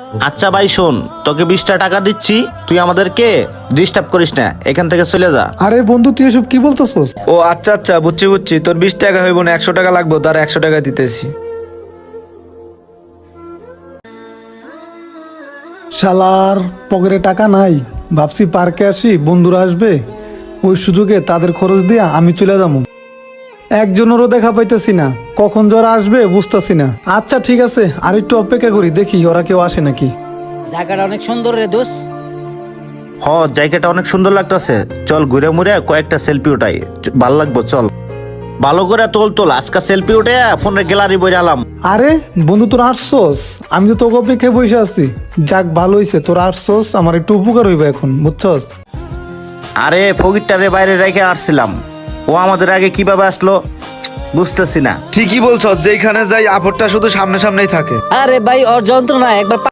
আচ্ছা ভাই শোন, তোকে 20টা টাকা দিচ্ছি, তুই আমাদেরকে ডিস্টার্ব করিস না, এখান থেকে চলে যা। আরে বন্ধু তুই এসব কি বলতেছস? ও আচ্ছা আচ্ছা, বুঝছি বুঝছি, তোর 20 টাকা হইব না, 100 টাকা লাগবে, তার 100 টাকা দিতেছি। শালার পকেটে টাকা নাই, ভাবছি পার্কে আসি, বন্ধুরা আসবে, ওই সুযোগে তাদের খরচ দিয়া আমি চলে যাবো। একজনেরও দেখা পাইতেছি না, কখন যারা আসবে বুঝতেছি না। আচ্ছা ঠিক আছে, আর একটু অপেক্ষা করি, দেখি ওরা কেউ আসে নাকি। জায়গাটা অনেক সুন্দর রে দোষ। হ, জায়গাটা অনেক সুন্দর লাগতেছে, চল ঘুরে মুড়ে কয়েকটা সেলফি উঠাই, ভাল লাগবো, চল। ভালো করে তোল, আজকে সেলফি উঠে ফোনের গ্যালারি বই আলাম। আরে বন্ধু তোর আসছস, আমি তো তোকে অপেক্ষায় বসে আছি। যাক ভালো হয়েছে তোর আসছস, আমার একটু উপকার হইবে এখন, বুঝছস? আরে ফকিরটারে বাইরে রেখে আসছিলাম, ও আমাদের আগে কিভাবে আসলো বুঝতেছি না। ঠিকই বলছ, যেখানে যাই আপদটা শুধু সামনে সামনেই থাকে। আরে ভাই ওর যন্ত্রণা একবার